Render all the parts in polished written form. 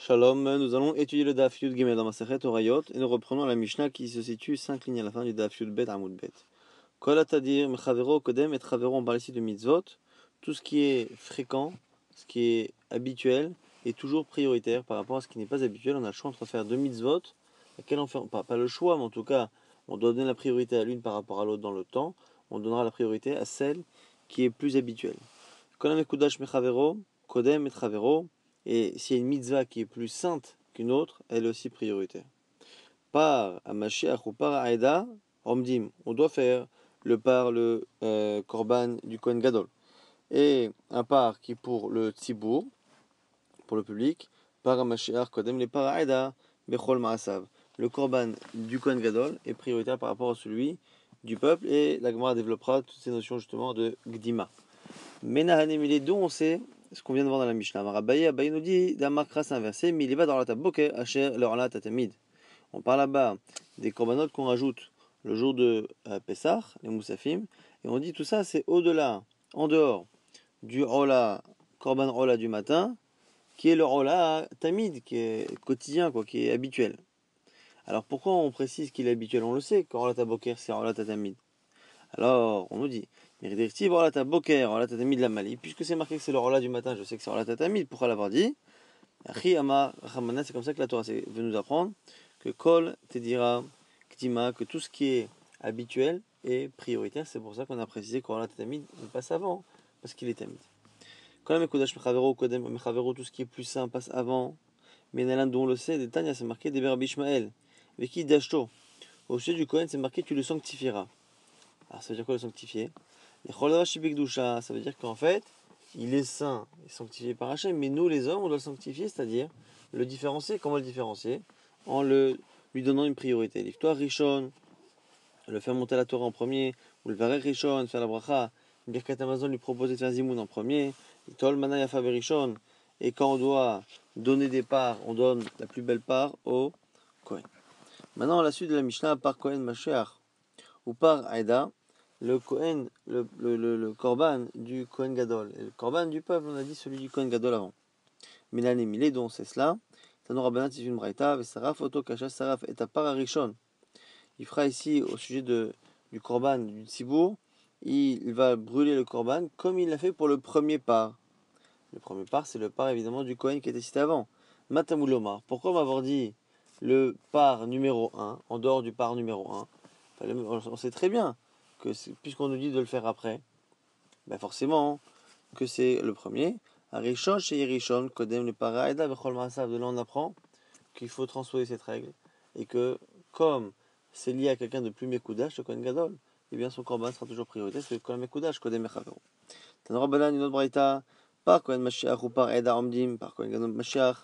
Shalom, nous allons étudier le Daf Yud Gimel dans Masechet Orayot et nous reprenons la Mishnah qui se situe 5 lignes à la fin du Daf Yud Bet Amud Bet. Kol atadir mechavero kodem et chavero, on parle ici de mitzvot. Tout ce qui est fréquent, ce qui est habituel, est toujours prioritaire par rapport à ce qui n'est pas habituel. On a le choix entre faire deux mitzvot, laquelle on fait, pas le choix, mais en tout cas, on doit donner la priorité à l'une par rapport à l'autre dans le temps. On donnera la priorité à celle qui est plus habituelle. Kol amekudash mechavero kodem et chavero. Et s'il y a une mitzvah qui est plus sainte qu'une autre, elle est aussi prioritaire. Par à Mashiach ou par à Aïda, Omdim, on doit faire le korban du Kohen Gadol. Et un par qui est pour le Tzibour, pour le public, par à Mashiach Kodem, les par à Aïda, Bechol Ma'asav. Le korban du Kohen Gadol est prioritaire par rapport à celui du peuple, et la Gemara développera toutes ces notions justement de Gdima. Menahanim, les deux, on sait ce qu'on vient de voir dans la Mishnah. Abaye nous dit d'Amakra, c'est inversé, mais il va dans la taboke, Asher, leur la tatamid. On parle là-bas des corbanotes qu'on rajoute le jour de Pessah, les moussafim, et on dit tout ça, c'est au-delà, en dehors du Ola, korban Ola du matin, qui est le Ola tamid, qui est quotidien, quoi, qui est habituel. Alors pourquoi on précise qu'il est habituel? On le sait, quand Ola taboker, c'est Ola tatamid. Alors, on nous dit, puisque c'est marqué que c'est le rola du matin, je sais que c'est rola tatamid, pourquoi l'avoir dit? C'est comme ça que la Torah veut nous apprendre que kol te dira ktima, que tout ce qui est habituel est prioritaire. C'est pour ça qu'on a précisé que rola tatamid passe avant, parce qu'il est tamid. Tout ce qui est plus sain passe avant. Mais Nalan, dont on le sait, des Tanya, c'est marqué des Rabbi Ishmael. Veki dashto. Au sujet du Kohen, c'est marqué tu le sanctifieras. Alors ça veut dire quoi le sanctifier? Ça veut dire qu'en fait, il est saint et sanctifié par Hachem, mais nous les hommes, on doit le sanctifier, c'est-à-dire le différencier. Comment le différencier? En lui donnant une priorité. L'histoire Rishon, le faire monter la Torah en premier, ou le Varech Rishon, faire la bracha, Birkat Amazon lui proposer de faire Zimoun en premier, Tol Mana Yafa Rishon, et quand on doit donner des parts, on donne la plus belle part au Kohen. Maintenant, la suite de la Mishnah, par Kohen Mashiach, ou par Aïda, le Kohen, le Korban du Kohen Gadol. Et le Korban du peuple, on a dit celui du Kohen Gadol avant. Milan et Milé, donc c'est cela. Tano Rabbanan, c'est une braïta, et Saraf, Oto, Kasha, Saraf, et Tapar Arishon. Il fera ici, au sujet du Korban, du Tzibour, il va brûler le Korban comme il l'a fait pour le premier par. Le premier par, c'est le par évidemment du Kohen qui était cité avant. Matamuloma. Pourquoi m'avoir dit le par numéro 1, en dehors du par numéro 1? On sait très bien que puisqu'on nous dit de le faire après, ben forcément que c'est le premier. Arishon chez Yerishon, Kodem le Paraïda, Bechol Maasav, de là on apprend qu'il faut transposer cette règle et que comme c'est lié à quelqu'un de plus Mekoudash, le Kohen Gadol, et bien son korban sera toujours prioritaire, c'est le Kohen Mekoudash, Kodem Mechavero. Tanora Balan, une autre braïta, par Kohen Mashiach ou par Eda Omdim, par Kohen Gadol Mashiach,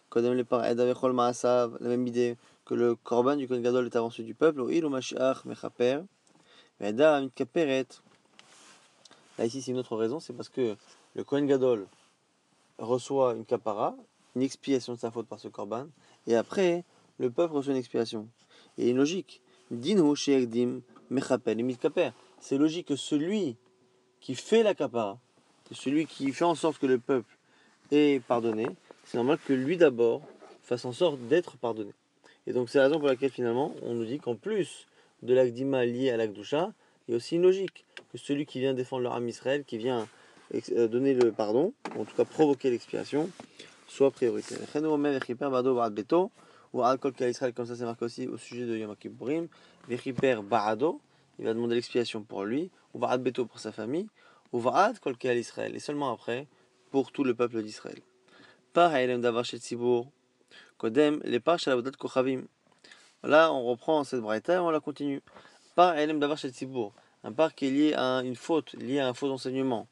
Kodem le Paraïda, Bechol Maasav, la même idée que le korban du Kohen Gadol est avant celui du peuple, ou Il ou Mashiach Mechaper. Là ici c'est une autre raison, c'est parce que le Kohen Gadol reçoit une kapara, une expiation de sa faute par ce korban, et après le peuple reçoit une expiation. Et il y a une logique. Dinu she'egdim mechapel mitkaper. C'est logique que celui qui fait la kapara, celui qui fait en sorte que le peuple est pardonné, c'est normal que lui d'abord fasse en sorte d'être pardonné. Et donc c'est la raison pour laquelle finalement on nous dit qu'en plus de l'Akdima lié à l'Akdusha, il y a aussi une logique, que celui qui vient défendre le Ham Israël, qui vient donner le pardon, ou en tout cas provoquer l'expiation, soit prioritaire. Ou Al-Kol Israël, comme ça c'est marqué aussi au sujet de Yom Kippourim, Vechiper Ba'ado, il va demander l'expiation pour lui, ou Ba'ad Beto pour sa famille, ou Va'ad Kol Israël, et seulement après, pour tout le peuple d'Israël. Par Haïlem Davar Shel Tzibour, Kodem, les par Shalabodat Kochavim. Là, on reprend cette braïta et on la continue. Par Elem Davar Shel Tzibour, un par qui est lié à une faute, lié à un faux enseignement.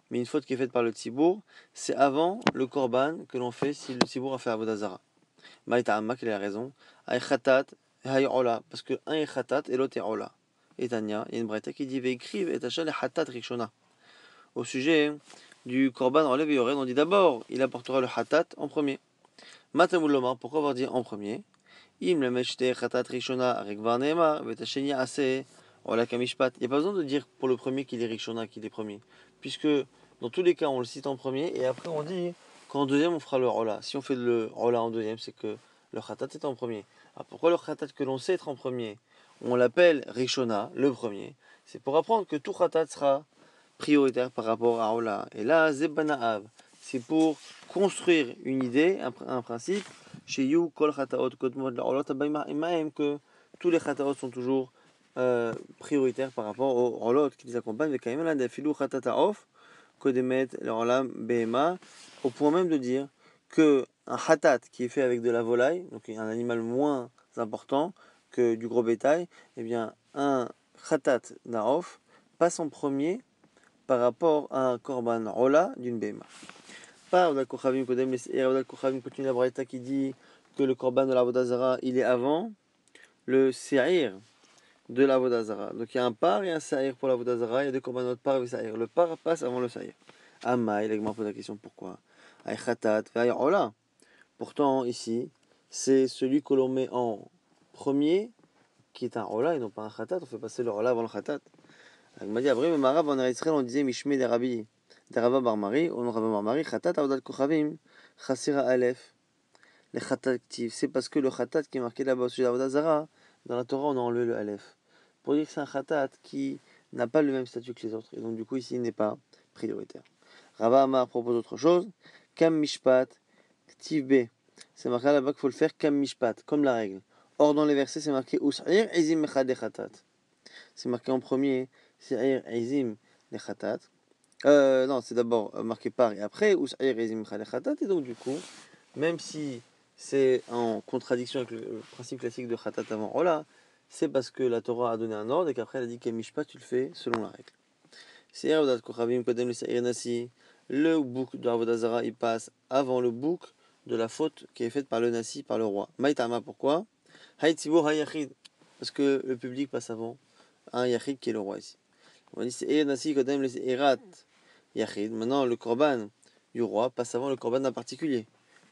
Mais une faute qui est faite par le Tzibour, c'est avant le korban que l'on fait si le Tzibour a fait Avodah Zara. Maïta Amma, quelle est la raison? Aï Khatat, Aï Ola, parce que un est Khatat et l'autre est Ola. Et Tania, il y a une braïta qui dit Veikriv et Tachal et Khatat Rishona. Au sujet du korban enlève et Yored, on dit d'abord, il apportera le Khatat en premier. Matamul Lomar, pourquoi avoir dit en premier? Il n'y a pas besoin de dire pour le premier qu'il est Rishona, qu'il est premier. Puisque dans tous les cas, on le cite en premier et après on dit Quand en deuxième, on fera le rola. Si on fait le rola en deuxième, c'est que le khatat est en premier. Alors pourquoi le khatat que l'on sait être en premier, on l'appelle rishona, le premier? C'est pour apprendre que tout khatat sera prioritaire par rapport à rola. Et là, zebanaav, c'est pour construire une idée, un principe, chez you, kol khataot, kodmot, la rolot, abayim, que tous les khataot sont toujours prioritaires par rapport aux rolot qui les accompagnent. Et quand même, là, des filou khatata off, kodemet, le rolam, behema, au point même de dire que un khatat qui est fait avec de la volaille, donc un animal moins important que du gros bétail, eh bien un khatat naof passe en premier par rapport à un korban rola d'une béma. Pas Avdal Kochavim Kodem, et Avdal Kochavim continue la braïta qui dit que le korban de la Vodazara il est avant le se'ir de la Vodazara. Donc il y a un par et un se'ir pour la Vodazara, il y a deux korbanot par et se'ir. Le par passe avant le se'ir. Amma, il a posé la question pourquoi. Aïe khatat, ve'aïe rola. Pourtant ici, c'est celui que l'on met en premier qui est un rola et non pas un khatat. On fait passer le rola avant le khatat. Il m'a dit, après, mais Marab en Israël, on disait Mishmé des Rabbi, des Rabba Barmari, on Rabba Barmari, Khatat Avdal Kochavim, Chassira Aleph, les Khatat actifs. C'est parce que le Khatat qui est marqué là-bas au sujet d'Avodah Zara, dans la Torah, on a enlevé le Aleph. Pour dire que c'est un Khatat qui n'a pas le même statut que les autres. Et donc, du coup, ici, il n'est pas prioritaire. Rabba Amar propose autre chose. Kam Mishpat, Ktiv B. C'est marqué là-bas qu'il faut le faire Kam Mishpat, comme la règle. Or, dans les versets, c'est marqué Us'ir Ezim Mechade Khatat. C'est marqué en premier. Se'ir Ezim les Khatat. Non, c'est d'abord marqué par et après, ou Se'ir Ezim les Khatat. Et donc, du coup, même si c'est en contradiction avec le principe classique de Khatat avant Rola, c'est parce que la Torah a donné un ordre et qu'après elle a dit que Mishpat, tu le fais selon la règle. Se'ir Avdat Kochavim Kodem le Se'ir Nasi. Le bouc de Avodah Zara, il passe avant le bouc de la faute qui est faite par le Nasi, par le roi. Maïtama, pourquoi? Haïtibur Hayachid. Parce que le public passe avant un Yachid qui est le roi ici. On dit c'est Nasi Kodem les Erat Yachid. Maintenant, le korban du roi passe avant le korban d'un particulier.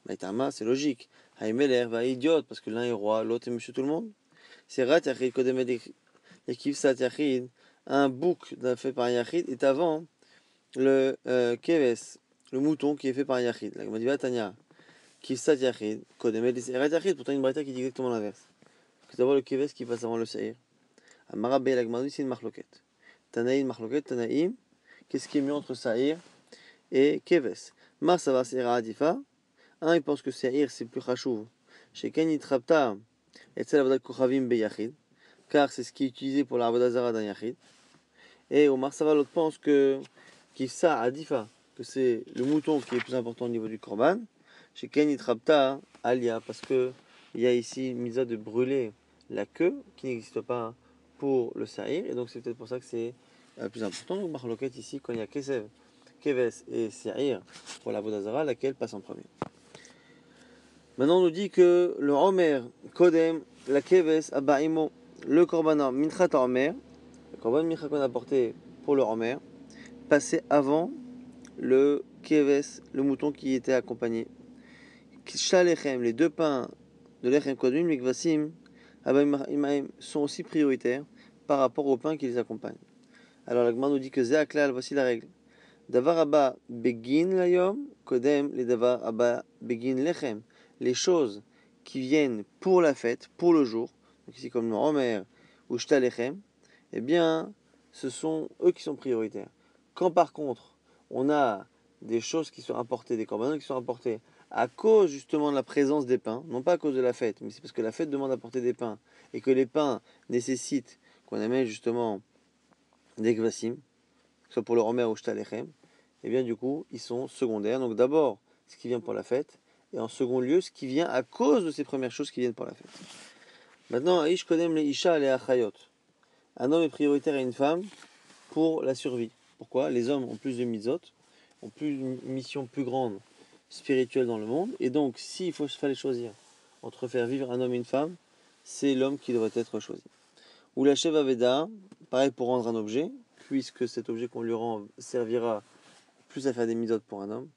Maïtama, c'est logique. Haïmeler va idiot parce que l'un est roi, l'autre est monsieur tout le monde. C'est Rat Yachid Kodem et Kivsat Yachid. Un bouc fait par un Yachid est avant le Keves, le mouton qui est fait par un Yachid. La Gemara dit Vatania. Kivsat Yachid Kodem les Erat Yachid. Pourtant, une braïta qui dit exactement l'inverse. C'est d'abord le Keves qui passe avant le Seir. Amarabé la Gemara dit c'est une marloquette. Tanaïm, Marloket, Tanaïm, qu'est-ce qui est mieux entre Saïr et Keves? Mar, ça va, Saïra Adifa. Un, il pense que Saïr, c'est plus chachouv. Chez Kenit Rapta, et Tsel Avodat Kochavim Beyachid, car c'est ce qui est utilisé pour la Avodah Zara d'un Yachid. Et Omar Sava, l'autre pense que Kifsa Adifa, que c'est le mouton qui est plus important au niveau du Korban. Chez Kenit Rapta, Alia, parce que il y a ici une mise de brûler la queue qui n'existe pas pour le Saïr, et donc c'est peut-être pour ça que c'est plus important. Donc Marloket ici, quand il y a Kesev, Keves et Saïr pour la Vodazara, laquelle passe en premier. Maintenant on nous dit que le Omer, Kodem, la Keves, Abaimo, le Korbanor, Minchat Omer, le Korban Mincha qu'on a porté pour le Omer, passait avant le Keves, le mouton qui était accompagné. Shalechem, les deux pains de l'Echem Kodem, Mikvasim, sont aussi prioritaires par rapport aux pains qui les accompagnent. Alors la Gemara nous dit que Zéaklal, voici la règle. Davar Abba Begin Layom, Kodem, les Davar Abba Begin Lechem. Les choses qui viennent pour la fête, pour le jour, donc ici comme le Romer ou Shta Lechem, eh bien, ce sont eux qui sont prioritaires. Quand par contre, on a des choses qui sont apportées, des corbanotes qui sont apportés à cause justement de la présence des pains, non pas à cause de la fête, mais c'est parce que la fête demande d'apporter des pains et que les pains nécessitent qu'on amène justement des kvasim, que ce soit pour le romer ou shtalechem, et bien du coup ils sont secondaires. Donc d'abord ce qui vient pour la fête, et en second lieu ce qui vient à cause de ces premières choses qui viennent pour la fête. Maintenant, Aish Kodem le Isha le Achayot. Un homme est prioritaire à une femme pour la survie. Pourquoi? Les hommes ont plus de mitzvot, ont plus une mission plus grande spirituelle dans le monde, et donc s'il fallait choisir entre faire vivre un homme et une femme, c'est l'homme qui devrait être choisi. Ou la Sheva Veda, pareil pour rendre un objet, puisque cet objet qu'on lui rend servira plus à faire des mitzvot pour un homme.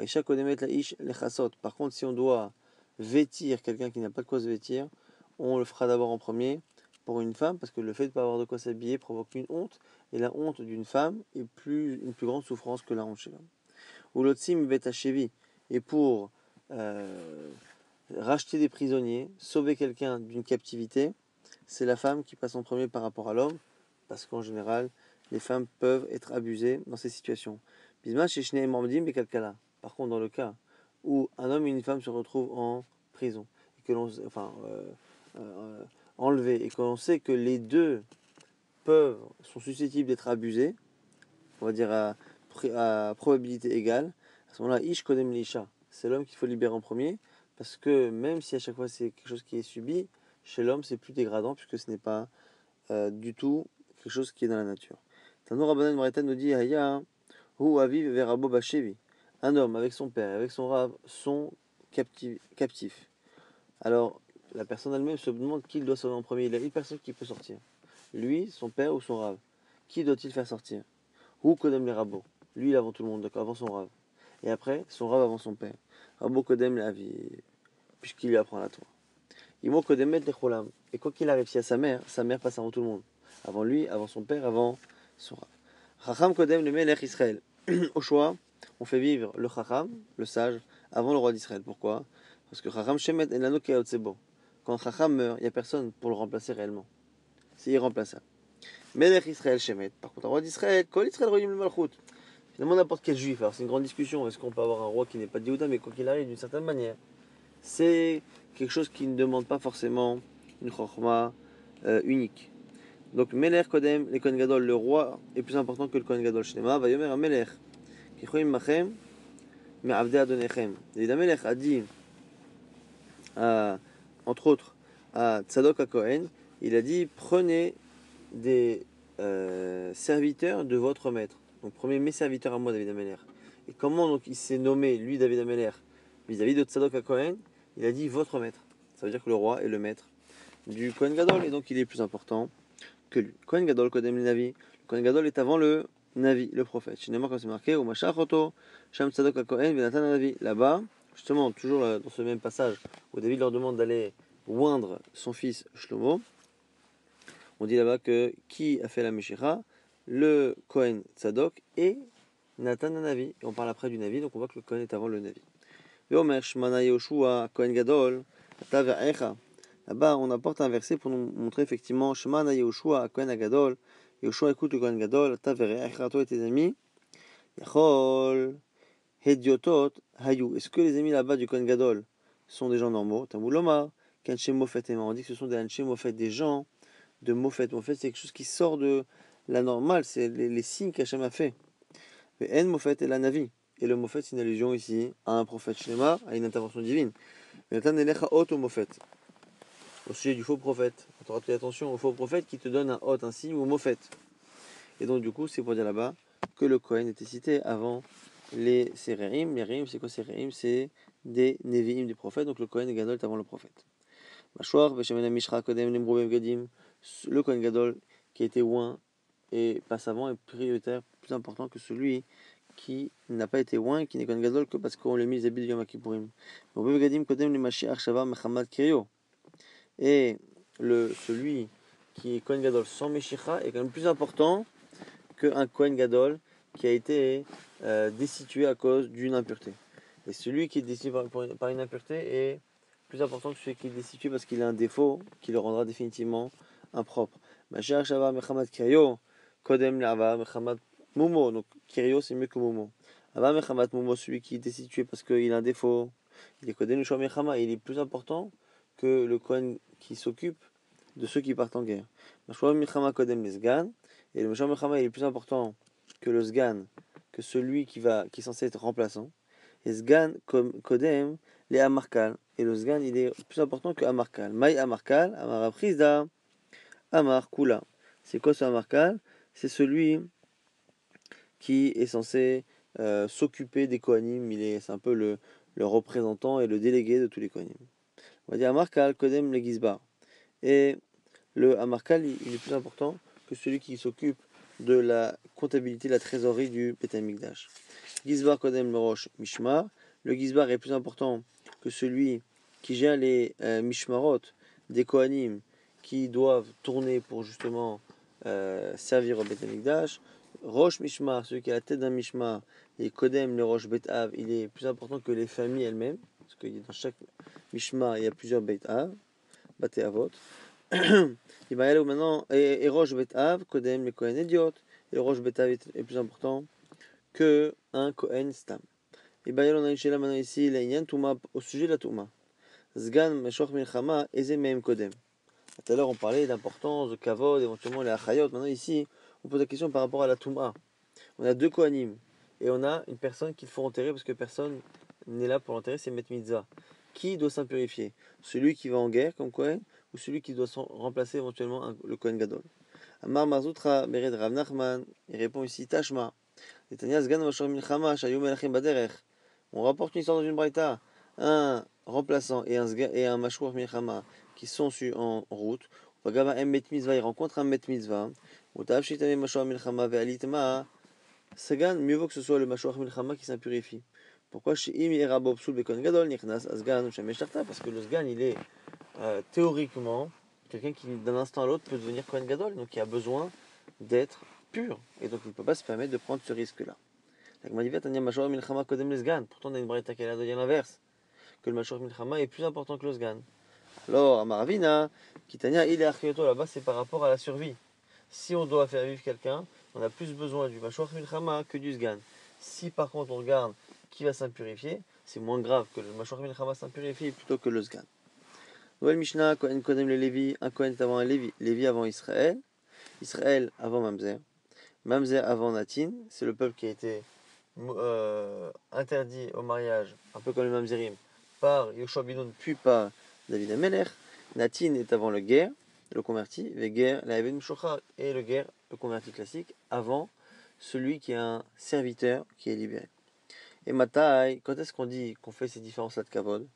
Chaque odemet la ish les chassot. Par contre, si on doit vêtir quelqu'un qui n'a pas de quoi se vêtir, on le fera d'abord en premier pour une femme, parce que le fait de ne pas avoir de quoi s'habiller provoque une honte, et la honte d'une femme est une plus grande souffrance que la honte chez l'homme. Ou l'otsim betachevi, et pour racheter des prisonniers, sauver quelqu'un d'une captivité, c'est la femme qui passe en premier par rapport à l'homme, parce qu'en général, les femmes peuvent être abusées dans ces situations. Bisma chez Shnei Mordim et Kalkala. Par contre, dans le cas où un homme et une femme se retrouvent en prison, et que l'on, enlevés, et que l'on sait que les deux sont susceptibles d'être abusés, on va dire à probabilité égale, à ce moment-là, Ish Kodem Lisha, c'est l'homme qu'il faut libérer en premier, parce que même si à chaque fois c'est quelque chose qui est subi, chez l'homme c'est plus dégradant, puisque ce n'est pas du tout quelque chose qui est dans la nature. Tano Rabbanan Marita nous dit Haya, Hu Aviv Verabo Bashevi. Un homme avec son père et avec son rave sont captifs. Alors, la personne elle-même se demande qui il doit sauver en premier. Il y a une personne qui peut sortir. Lui, son père ou son rave. Qui doit-il faire sortir? Ou Kodem les rabbos. Lui, il avant tout le monde, d'accord, avant son rave. Et après, son rave avant son père. Rabbo Kodem les avi, puisqu'il lui apprend la Torah. Imo Kodem met les cholam. Et quoi qu'il arrive, si à sa mère passe avant tout le monde. Avant lui, avant son père, avant son rave. Chacham Kodem le Melech Israël. Au choix, on fait vivre le Chacham, le sage, avant le roi d'Israël. Pourquoi? Parce que Chacham Shemet en lano keotsebo. Quand Chacham meurt, il n'y a personne pour le remplacer réellement. C'est irremplaçable. Melech Israël Shemet. Par contre, un roi d'Israël, Kol Israël Royim le Malchut. Finalement, n'importe quel juif. Alors, c'est une grande discussion. Est-ce qu'on peut avoir un roi qui n'est pas de Yehuda, mais quoi qu'il arrive, d'une certaine manière, c'est quelque chose qui ne demande pas forcément une chokhma unique. Donc, Melech Kodem, le Kohen Gadol, le roi est plus important que le Kohen Gadol. Shnema, va yomer a Melech. Kichoim machem, mais avde adonechem. Et la Melech a dit, entre autres, à Tzadok à Kohen, il a dit prenez des serviteurs de votre maître. Donc prenez mes serviteurs à moi, David Ameler. Et comment donc il s'est nommé, lui, David Ameler, vis-à-vis de Tzadok à Kohen? Il a dit votre maître. Ça veut dire que le roi est le maître du Kohen Gadol et donc il est plus important que lui. Kohen Gadol, Kodem le Navi. Le Kohen Gadol est avant le Navi, le prophète. Finalement, comme c'est marqué, au Mashachoto, Sham Tzadok à Kohen, Venatan Navi. Là-bas, justement, toujours dans ce même passage où David leur demande d'aller oindre son fils Shlomo, on dit là-bas que qui a fait la Meshira? Le Kohen Tzadok et Nathan Navi. Et on parle après du Navi, donc on voit que le Kohen est avant le Navi. Veomer Shmana Yoshua Kohen Gadol, Ata ve'echa. Là-bas, on apporte un verset pour nous montrer effectivement Shmana Yoshua Kohen Gadol. Yoshua écoute le Kohen Gadol, Ata ve'echa, toi et tes amis. Yachol Hediotot Hayu. Est-ce que les amis là-bas du Kohen Gadol sont des gens normaux? Tamuloma Kanche Mofet. On dit que ce sont des Anche Mofet, des gens de Mofet. Mofet, c'est quelque chose qui sort de la normale, c'est les signes qu'Hachem a fait. Mais En Mofet et la Navi. Et le Mofet, c'est une allusion ici à un prophète Shlema, à une intervention divine. Mais Natan Elecha Hot au Mofet. Au sujet du faux prophète. On aura fait attention au faux prophète qui te donne un Hot, un signe ou Mofet. Et donc, du coup, c'est pour dire là-bas que le Kohen était cité avant les Séréim. Les Réim, c'est quoi Séréim? C'est des Nevi'im du prophète. Donc, le Kohen Gadol est avant le prophète. Mashwar, Veshamena Mishra, Kodem, Limroubev Gadim. Le Kohen Gadol qui a été oint et passe avant est prioritaire, plus important que celui qui n'a pas été oint et qui n'est Kohen Gadol que parce qu'on lui a mis les habits de Yom Kippourim. Limroubev Gadim, Kodem, Limashiach, Shavar, Mechamad, Kirio. Et celui qui est Kohen Gadol sans Meshicha est quand même plus important qu'un Kohen Gadol qui a été destitué à cause d'une impureté. Et celui qui est destitué par une impureté est plus important que celui qui est destitué parce qu'il a un défaut qui le rendra définitivement impropre. Mashiach Shava Mechamad Kirio, Kodem Lava Mechamad Mumo. Donc Kirio c'est mieux que Mumo. Ava Mechamad Mumo, celui qui est destitué parce qu'il a un défaut, il est Kodem Lishua Mechama, il est plus important que le Kohen qui s'occupe de ceux qui partent en guerre. Mashua Mechama Kodem Lesgan. Et le Meshach Mechama il est plus important que le Sgan, que celui qui est censé être remplaçant. Et Sgan Kodem, les Amarkal. Et le Sgan il est plus important que Amarkal. Maï Amarkal, Amar Aprizda, Amar Kula. C'est quoi ce Amarkal? C'est celui qui est censé s'occuper des Kohanim. C'est un peu le représentant et le délégué de tous les Kohanim. On va dire Amarkal Kodem le Gizbar. Et le Amarkal il est plus important que celui qui s'occupe de la comptabilité, la trésorerie du Beth Amikdash. Gizbar Kodem le Rosh Mishmar. Le Gizbar est plus important que celui qui gère les Mishmarot des Kohanim qui doivent tourner pour justement servir au Beth Amikdash. Rosh Mishmar, celui qui a la tête d'un Mishmar, et Kodem, le Rosh Bet Av, il est plus important que les familles elles-mêmes, parce que dans chaque Mishmar, il y a plusieurs Bet Av, Bate Avot. Et bien là où maintenant, et Rosh Bet Av, Kodem, le Kohen Idiot, et Rosh Bet Av est plus important que un Kohen Stam. Et bien là on a une chéla maintenant ici, la Inyan Touma, au sujet de la Touma. Zgan, Meshor Milchama, Eze Mehem Kodem. Tout à l'heure on parlait d'importance, de Kavod, éventuellement les Achayot. Maintenant ici, on pose la question par rapport à la Touma. On a deux Kohanim, et on a une personne qu'il faut enterrer parce que personne n'est là pour l'enterrer, c'est Met Mitzvah. Qui doit s'impurifier? Celui qui va en guerre comme Kohen ou celui qui doit remplacer éventuellement le Kohen Gadol? Amar Marzoutra, Bered Rav Nachman, il répond ici Tashma. Netanya Sgan Mashor Milchama, Shayu Melachim Baderech. On rapporte une histoire dans une braïta. Un remplaçant et un Mashor Milchama qui sont en route. Vagaba un Met Mitzvah, il rencontre un Met Mitzvah. Utav Shitame Mashor Milchama Ve'alitma. Sagan, mieux vaut que ce soit le Mashuach Milchama qui s'impurifie. Pourquoi chez Imi Erabob Sul Bekon Gadol Nichnas Asgan Shemesh Tarta? Parce que le Sgan, il est théoriquement quelqu'un qui d'un instant à l'autre peut devenir Kohen Gadol, donc il a besoin d'être pur, et donc il ne peut pas se permettre de prendre ce risque-là. Pourtant, on a une braïta qui a dit l'inverse, que le Mashuach Milchama est plus important que le Sgan. Alors, Amaravina, Kitania, il est Achioto là-bas, c'est par rapport à la survie. Si on doit faire vivre quelqu'un, on a plus besoin du Mashuach Milchama que du Sgan. Si par contre on regarde qui va s'impurifier, c'est moins grave que le Mashuach Milchama s'impurifie plutôt que le Sgan. Nouvelle Mishnah, Kohen Kodem le Lévi, un Kohen est avant un Lévi, Lévi avant Israël, Israël avant Mamzer, Mamzer avant Natin, c'est le peuple qui a été interdit au mariage, un peu comme le Mamzerim, par Yoshua Binoun puis par David Amelech. Natin est avant le guerre, le converti, le guerre, la Even Shochar, et le guerre, le converti classique, avant celui qui est un serviteur qui est libéré. Et Matai, quand est-ce qu'on dit qu'on fait ces différences-là de Kavod?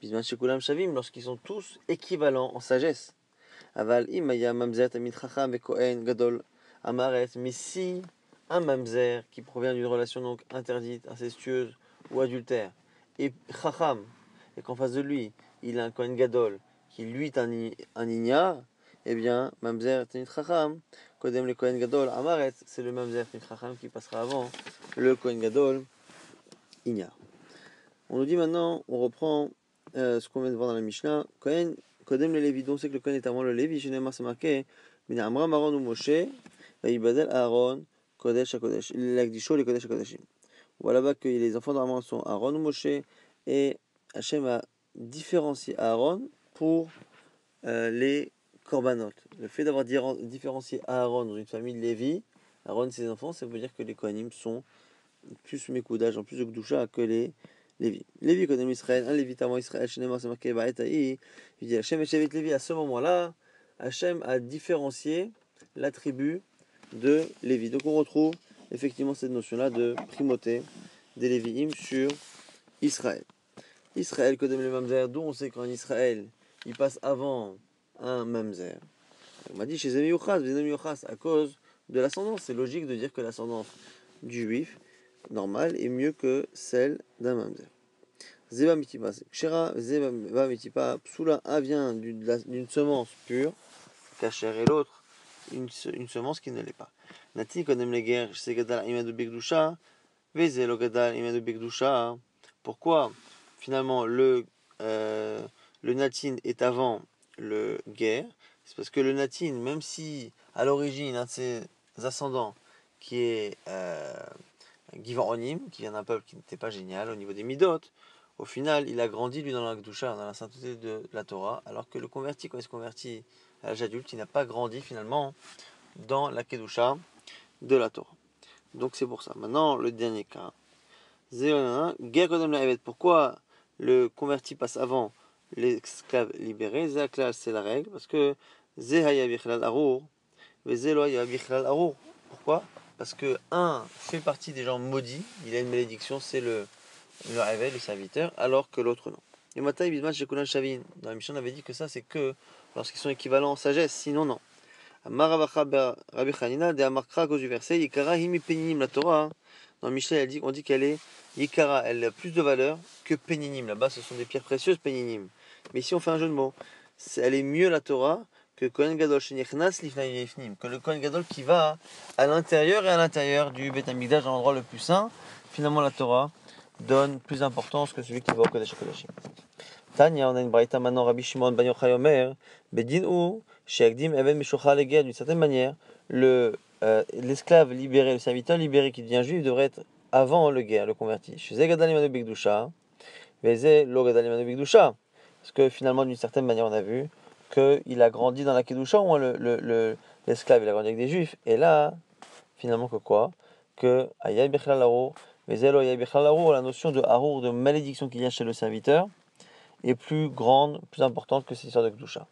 Bisman Shekulam Shavim, lorsqu'ils sont tous équivalents en sagesse. Aval Imaya Mamzer Tamid Chacham Kohen Gadol Amaret, mais si un Mamzer qui provient d'une relation donc interdite, incestueuse ou adultère, et Chacham, et qu'en face de lui, il a un Kohen Gadol, qui lui est un ignare, eh bien, Mamzer Tanit Chacham, Kodem le Kohen Gadol, Amaret, c'est le Mamzer Tanit Chacham qui passera avant le Kohen Gadol, ignare. On nous dit maintenant, on reprend ce qu'on vient de voir dans la Mishnah, Kohen, Kodem le Lévi, donc c'est que le Kohen est avant le Lévi, Shenemar c'est marqué, Mina Amram Aaron ou Moshe, Vaïbadel Aaron, Kodesh à Kodesh, l'Agdisho, les Kodesh à Kodeshim. Voilà bas que les enfants d'Aaron sont Aaron ou Moshe, et Hachem a différencié Aaron pour les korbanot. Le fait d'avoir différencié Aaron dans une famille de Lévi, Aaron et ses enfants, ça veut dire que les Kohanim sont plus mécoudage, en plus de Gdusha que les Lévi. Lévi Kodem Israël, un Lévite avant Israël, Shnema, c'est marqué Ba'etaï, il dit Hachem et Shavit Lévi, à ce moment-là, Hachem a différencié la tribu de Lévi. Donc on retrouve effectivement cette notion-là de primauté des Lévi'im sur Israël. Israël, Kodem le Mamzer, d'où on sait qu'en Israël, il passe avant un Mamzer. On m'a dit chez Zemi Yochas, à cause de l'ascendance. C'est logique de dire que l'ascendance du juif normal est mieux que celle d'un Mamzer. Zeba Mitipa, Kshera, Zeba Mitipa, Psula, un vient d'une semence pure, Kacher, et l'autre une semence qui ne l'est pas. Nati Kodem le Ger, Segadal Imadu Bigdusha, Vezelo Gadal Imadu Bigdusha. Pourquoi finalement le natin est avant le guerre? C'est parce que le natin, même si à l'origine un de ses ascendants qui est Givaronim, qui vient d'un peuple qui n'était pas génial au niveau des Midot, au final il a grandi lui dans la Gdusha, dans la sainteté de la Torah, alors que le converti, quand il se convertit à l'âge adulte, il n'a pas grandi finalement dans la Kedusha de la Torah. Donc c'est pour ça. Maintenant le dernier cas. Guerre Kodem la Evet. Pourquoi le converti passe avant l'esclave libéré? C'est la règle, parce que Zehaya Bichlal Arour, Vezeloya Bichlal Arour. Pourquoi? Parce que un fait partie des gens maudits, il a une malédiction, c'est le réveil, le serviteur, alors que l'autre non. Et Matai Bisman Shekulan Shavin. Dans la mission on avait dit que ça c'est que lorsqu'ils sont équivalents en sagesse, sinon non. Amarabacha Rabbi Chanina de Amarkra à cause du verset Yikara Himi Peninim, la Torah. Dans Michel, on dit qu'elle est Yikara, elle a plus de valeur que Peninim. Là-bas, ce sont des pierres précieuses, Peninim. Mais ici, on fait un jeu de mots. Elle est mieux la Torah que Kohen Gadol shenichnas lifnei lifnim, que le Kohen Gadol qui va à l'intérieur et à l'intérieur du Beth Amikdash, dans l'endroit le plus saint, finalement la Torah donne plus d'importance que celui qui va au Kodesh HaKodashim. Tanya, on a une braïta maintenant, Rabbi Shimon ben Yochai Omer, Bedin ou she'akdim even mishocha leger, d'une certaine manière, l'esclave libéré, le serviteur libéré qui devient juif devrait être avant le guerre, le converti. Chez Gadal Imanu Bigdusha, Veze lo Gadal Imanu Bigdusha. Parce que finalement, d'une certaine manière, on a vu qu'il a grandi dans la Kedusha, au moins l'esclave, il a grandi avec des juifs. Et là, finalement, que quoi? Que Ayay Bechlal Harour, Veze lo Ayay Bechlal Harour, la notion de Harour, de malédiction qu'il y a chez le serviteur, est plus grande, plus importante que cette histoire de Kedusha.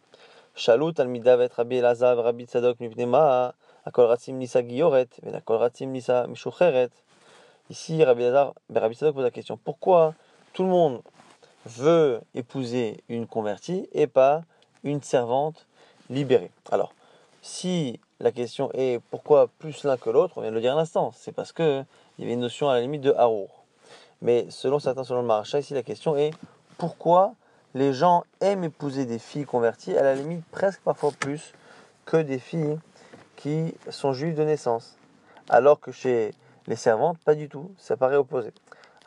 Shalut Talmida vet Rabbi Elazar, Rabbi Tzadok Mipnema, Akol Ratzim Nisa Gioret, Akol Ratzim Nisa Mishucheret. Ici, Rabbi Elazar, Rabbi Tzadok pose la question, pourquoi tout le monde veut épouser une convertie et pas une servante libérée? Alors, si la question est pourquoi plus l'un que l'autre, on vient de le dire à l'instant, c'est parce qu'il y avait une notion à la limite de harour. Mais selon certains, selon le Maharsha, ici la question est pourquoi les gens aiment épouser des filles converties, à la limite presque parfois plus que des filles qui sont juives de naissance, alors que chez les servantes, pas du tout, ça paraît opposé.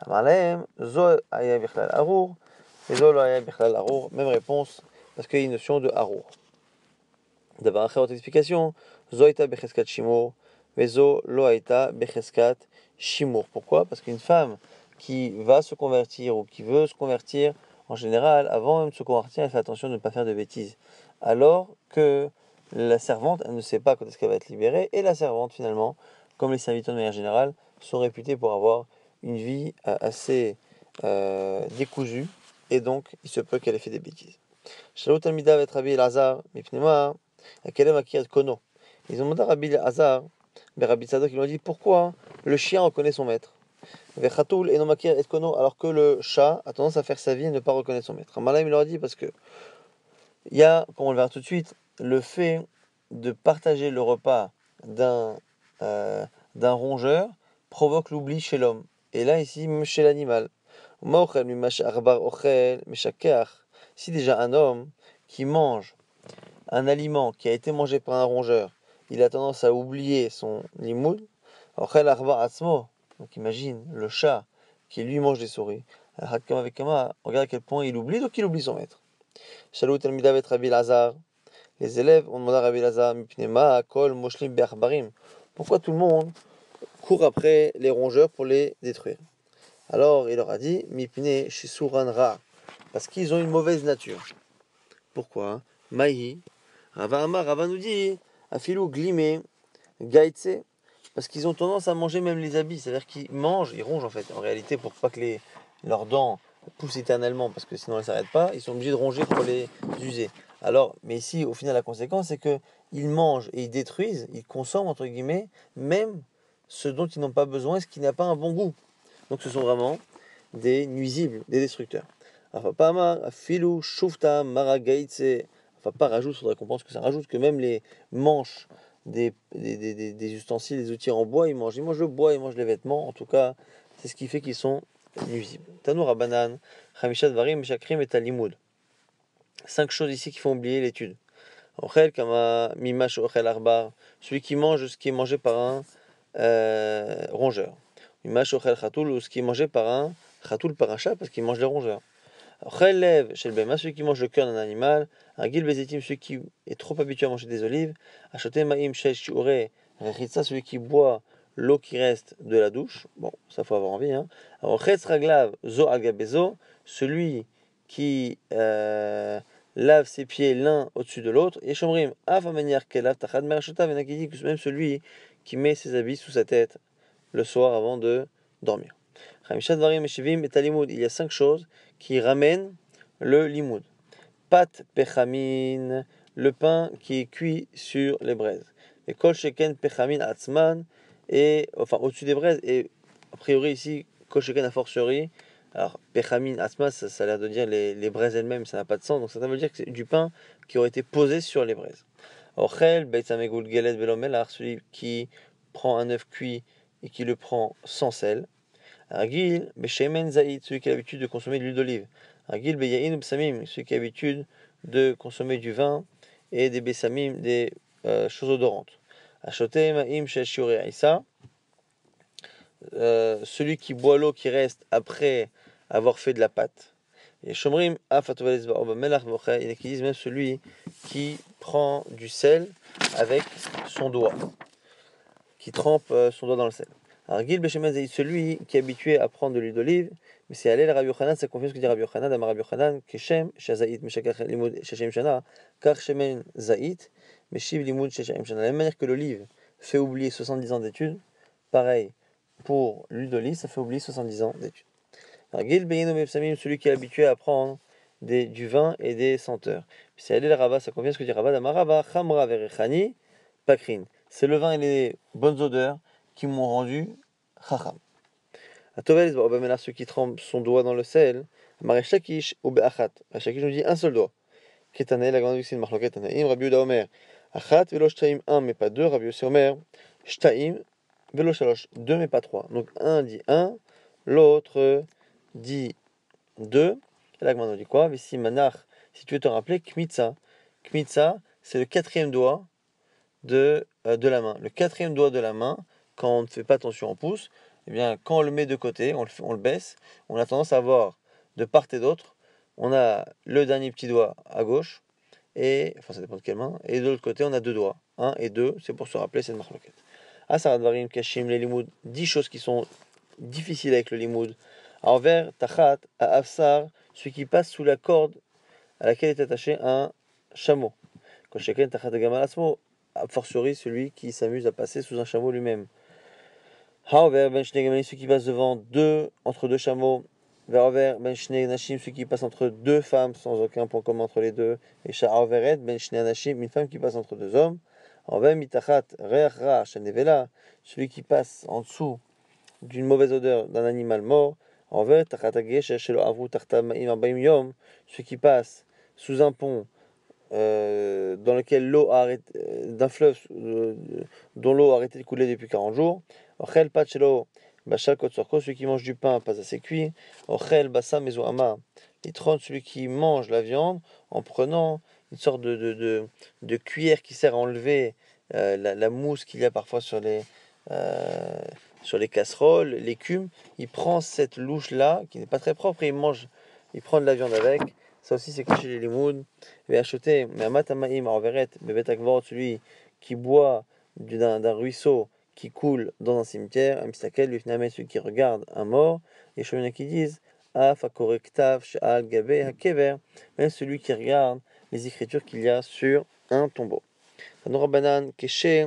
Même réponse, parce qu'il y a une notion de harour. D'abord, après votre explication, Zoïta becheskat shimur, vezo loaita becheskat shimur. Pourquoi? Parce qu'une femme qui va se convertir ou qui veut se convertir, en général, avant même de se convertir, elle fait attention de ne pas faire de bêtises. Alors que la servante, elle ne sait pas quand est-ce qu'elle va être libérée, et la servante, finalement, comme les serviteurs de manière générale, sont réputés pour avoir une vie assez décousue, et donc il se peut qu'elle ait fait des bêtises. Shalut Talmida vet Rabbi Elazar, mipnema, Akelem Akir Kono. Ils ont demandé à Rabbi Elazar, mais Rabbi Tzadok, ils lui ont dit pourquoi le chien reconnaît son maître, Vechatul et Nomakir et Kono, alors que le chat a tendance à faire sa vie et ne pas reconnaître son maître. Ramalam il leur a dit parce que il y a, comme on le verra tout de suite, le fait de partager le repas d'un rongeur provoque l'oubli chez l'homme. Et là, ici, même chez l'animal. Si déjà un homme qui mange un aliment qui a été mangé par un rongeur, il a tendance à oublier son limoud, donc imagine le chat qui lui mange des souris, regarde à quel point il oublie, donc il oublie son maître. Shalut Talmida vet Rabbi Elazar. Les élèves ont demandé à Rabbi Elazar, Mipnema, Kol, Moshlim, Be'achbarim. Pourquoi tout le monde court après les rongeurs pour les détruire? Alors il leur a dit, Mipne Shisuran Ra, parce qu'ils ont une mauvaise nature. Pourquoi? Maïhi, Rava Amar, Rava nous dit, Afilou Glimé, Gaïtse, parce qu'ils ont tendance à manger même les habits, c'est-à-dire qu'ils mangent, ils rongent en fait, en réalité pour pas que leurs dents poussent éternellement, parce que sinon elles ne s'arrêtent pas, ils sont obligés de ronger pour les user. Alors, mais ici, au final, la conséquence, c'est qu'ils mangent et ils détruisent, ils consomment, entre guillemets, même ce dont ils n'ont pas besoin et ce qui n'a pas un bon goût. Donc ce sont vraiment des nuisibles, des destructeurs. Enfin, pas rajoute, faudrait qu'on pense que ça rajoute que même les manches des ustensiles, des outils en bois, ils mangent le bois, ils mangent les vêtements, en tout cas, c'est ce qui fait qu'ils sont nuisibles. Tanour Rabanan, Chamishat Varim, Shakrim et Talimoud. 5 choses ici qui font oublier l'étude. Ochel Kama Mimash Ochel Arbar, celui qui mange ce qui est mangé par un rongeur. Mimash Ochel Khatoul, ou ce qui est mangé par un Khatoul, par un chat, parce qu'il mange les rongeurs. Chelev chez le Bema, celui qui mange le cœur d'un animal. Argil Bezetim, celui qui est trop habitué à manger des olives. Achoté Maïm Shel Shiure Rechitsa, celui qui boit l'eau qui reste de la douche. Bon, ça faut avoir envie. Hein. Alors, Chetz Raglav Zo Algabezo, celui qui lave ses pieds l'un au-dessus de l'autre. Et Shomrim Avamaniar Kelav Tachad Merachota, il y en a qui disent que même celui qui met ses habits sous sa tête le soir avant de dormir. Chamishat Varim Eshivim et Talimoud, il y a 5 choses qui ramènent le limoud. Pat pechamin, le pain qui est cuit sur les braises. Et kol sheken pechamin atzman, et enfin au-dessus des braises, et a priori ici, kol sheken a fortiori, alors pechamin atzman, ça a l'air de dire les braises elles-mêmes, ça n'a pas de sens, donc ça veut dire que c'est du pain qui aurait été posé sur les braises. Ochel beitzamegul gelet velomelach, celui qui prend un œuf cuit et qui le prend sans sel. Agil, Beshemen Zaïd, celui qui a l'habitude de consommer de l'huile d'olive. Agil, Beyain ou Psamim, celui qui a l'habitude de consommer du vin et des bessamim, des choses odorantes. Achoté ma'im shel shiurei Isa, celui qui boit l'eau qui reste après avoir fait de la pâte. Et Shomrim afatoveles ba'oba melach v'ochel, il y en a qui disent même celui qui prend du sel avec son doigt, qui trempe son doigt dans le sel. Alors Gil Beshemen Zaïd, celui qui est habitué à prendre de l'huile d'olive, mais c'est aller le Rabbi Yochanan, ça confirme ce que dit Rabbi Yochanan, d'Amar Rabbi Yochanan, Keshem Shazaït Meshakach Limud Sheshem Shana, Kar Shemen Zaït, Meshiv Limud Sheshem Shana. De la même manière que l'olive fait oublier 70 ans d'études, pareil pour l'huile d'olive, ça fait oublier 70 ans d'études. Alors Gil Beyeno Mepsamim, celui qui est habitué à prendre du vin et des senteurs. C'est aller le Rabba, ça confirme ce que dit Rabba, d'Amar Rabba, Chamra Verechani, Pakrin. C'est le vin et les bonnes odeurs qui m'ont rendu chacham. Atovel, ceux qui trempent son doigt dans le sel, Mareshakish ou Be'achat. Shakish nous dit un seul doigt. Ketane, la grande c'est une marloquet, Tanaïm, Rabbi Uda Omer. Achat, velo shtaim, un mais pas deux. Rabbi Yossi Omer, shtaim, velo shalosh, deux mais pas trois. Donc un dit un, l'autre dit deux. Et la grande nous dit quoi? Vissi manach, si tu veux te rappeler, kmitza. Kmitza, c'est le quatrième doigt de la main. Le quatrième doigt de la main, quand on ne fait pas attention au pouce, eh bien, quand on le met de côté, on le baisse, on a tendance à avoir de part et d'autre, on a le dernier petit doigt à gauche, et, enfin ça dépend de quelle main, et de l'autre côté on a deux doigts, un et deux, c'est pour se rappeler, c'est une marloquette. Asaradvarim, Kashim, les limoud, 10 choses qui sont difficiles avec le limoud. Envers, Tachat, à Afsar, celui qui passe sous la corde à laquelle est attaché un chameau. Quand chacun Tachat Gamal Asmo, a fortiori celui qui s'amuse à passer sous un chameau lui-même. Haover ben shnei gamalim, celui qui passe entre deux chameaux. Verover ben shnei nashim, celui qui passe entre deux femmes sans aucun point commun entre les deux. Et sha'averet ben shnei nashim, une femme qui passe entre deux hommes. Haover mitachat reach ra shenevela, celui qui passe en dessous d'une mauvaise odeur d'un animal mort. Haover tachat hagesher shelo avru tachta ma'im arbaim yom, celui qui passe sous un pont dans lequel l'eau a arrêté, d'un fleuve dont l'eau a arrêté de couler depuis 40 jours. Ochel pachelo bachal kotsorko, celui qui mange du pain pas assez cuit. Ochel basa mezoama, litron, celui qui mange la viande en prenant une sorte de cuillère qui sert à enlever la mousse qu'il y a parfois sur les casseroles, l'écume. Il prend cette louche-là, qui n'est pas très propre, et il prend de la viande avec. Ça aussi, c'est caché les limoud. Et acheter, mais amatamaim arveret, bebet akvort, celui qui boit d'un ruisseau qui coule dans un cimetière, un mistakel, lui celui qui regarde un mort, et Shomina qui disent, af akorektav, shal gabe hakever, même celui qui regarde les écritures qu'il y a sur un tombeau. Tanura banan, keshe,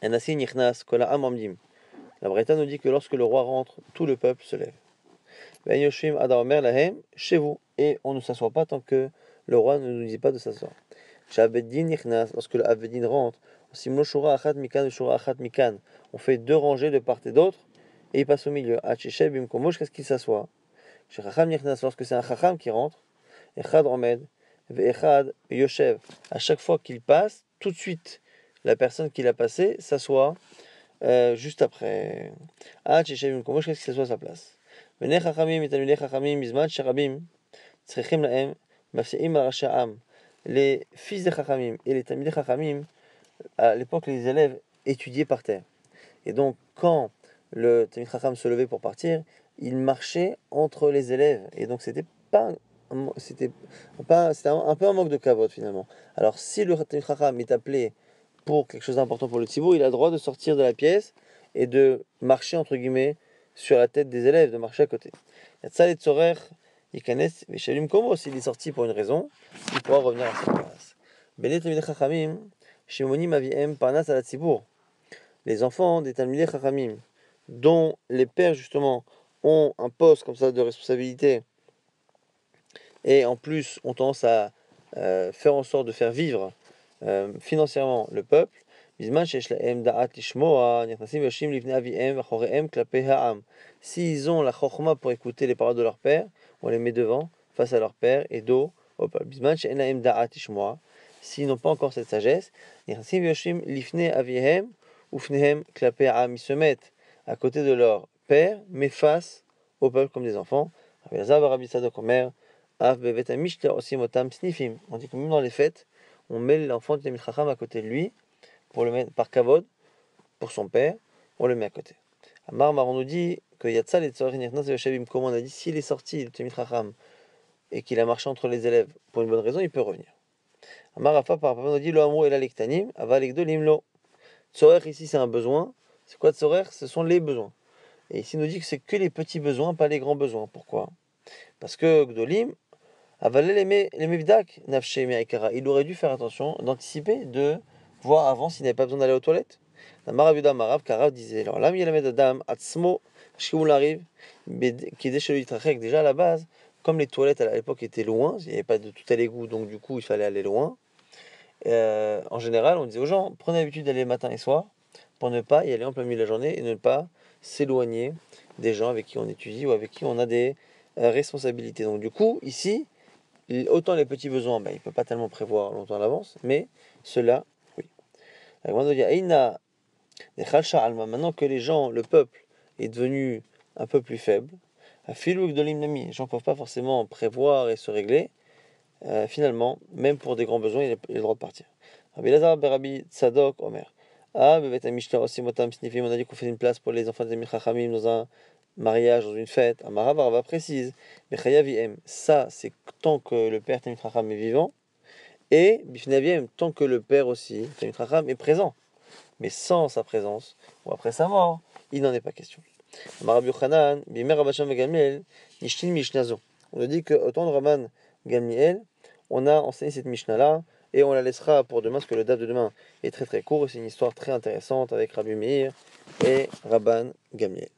anasi nichnas, kola amamdim. La Breta nous dit que lorsque le roi rentre, tout le peuple se lève. Ben yoshim adaomer lahem, chez vous. Et on ne s'assoit pas tant que le roi ne nous dit pas de s'asseoir. Shabeddin nichnas, lorsque le Avedin rentre, simlo shura achat mikan, shura achat mikan, on fait deux rangées de part et d'autre, et il passe au milieu. Hacheshe bimkomo, jusqu'à ce qu'il s'assoit. Shechacham nichnas, lorsque c'est un chacham qui rentre, echad omed, ve'echad yoshev. À chaque fois qu'il passe, tout de suite, la personne qui l'a passé s'assoit juste après. Hacheshe bimkomo, jusqu'à ce qu'il s'assoit à sa place. Venez chachamim et talmidei chachamim bizman sherabim tzrechim lahem mafseim al rasha'am. Les fils des chachamim et les talmidei chachamim, à l'époque les élèves étudiaient par terre. Et donc quand le talmid chacham se levait pour partir, il marchait entre les élèves. Et donc c'était un peu un manque de kavod finalement. Alors si le talmid chacham est appelé pour quelque chose d'important pour le tzibour, il a le droit de sortir de la pièce et de marcher entre guillemets sur la tête des élèves, de marcher à côté. S'il est sorti pour une raison, il pourra revenir à sa place. Les enfants des Talmidei Chachamim, dont les pères justement ont un poste comme ça de responsabilité, et en plus ont tendance à faire en sorte de faire vivre financièrement le peuple, s'ils ont la chokhma pour écouter les paroles de leur père, on les met devant, face à leur père et dos au peuple. S'ils n'ont pas encore cette sagesse, ils se mettent à côté de leur père, mais face au peuple comme des enfants. On dit que même dans les fêtes, on met l'enfant du Talmid Chacham à côté de lui, pour le mettre par kavod, pour son père, on le met à côté. Amar Mar, on nous dit que Yatzal et Tzorin Nirnas et Shavim, comme on a dit, s'il est sorti du Talmid Chacham et qu'il a marché entre les élèves pour une bonne raison, il peut revenir. Amar Rafa par rapport, on nous dit Lo Amro et la Lektanim, Ava Lekdolim Lo. Tzorer ici c'est un besoin. C'est quoi Tzorer? Ce sont les besoins. Et ici il nous dit que c'est que les petits besoins, pas les grands besoins. Pourquoi? Parce que Gdolim, Avalé les Mevdak, Nafshe Me'aikara, il aurait dû faire attention, d'anticiper, de voir avant s'il n'avait pas besoin d'aller aux toilettes. Marav Marav, Karav disait alors, l'âme Yelamed Adam, Atzmo, Shkimoul arrive, qui est chez lui déjà à la base, comme les toilettes à l'époque étaient loin, il n'y avait pas de tout à l'égout, donc du coup il fallait aller loin. En général, on disait aux gens, prenez l'habitude d'aller matin et soir, pour ne pas y aller en plein milieu de la journée et ne pas s'éloigner des gens avec qui on étudie ou avec qui on a des responsabilités. Donc du coup, ici, autant les petits besoins, il ne peut pas tellement prévoir longtemps à l'avance, mais cela, oui. Maintenant que les gens, le peuple, est devenu un peu plus faible, les gens ne peuvent pas forcément prévoir et se régler. Finalement, même pour des grands besoins, il a le droit de partir. Rabbi Lazar, Berabi, Tzadok, Omer. Ah, Bevet Mishnah aussi, Motam, Snifim, on a dit qu'on fait une place pour les enfants des Chachamim dans un mariage, dans une fête. Amara Barava précise, Mechayaviem, ça c'est tant que le père Tamid Chacham est vivant, et Bifnaviem, tant que le père aussi, Tamid Chacham, est présent. Mais sans sa présence, ou après sa mort, il n'en est pas question. Amara Yochanan, Bimer Rabasham Gamliel, Nishtin Mishnazo. On a dit qu'au temps de Rabban Gamliel, on a enseigné cette Mishnah-là, et on la laissera pour demain, parce que le date de demain est très très court, et c'est une histoire très intéressante avec Rabbi Meir et Rabban Gamliel.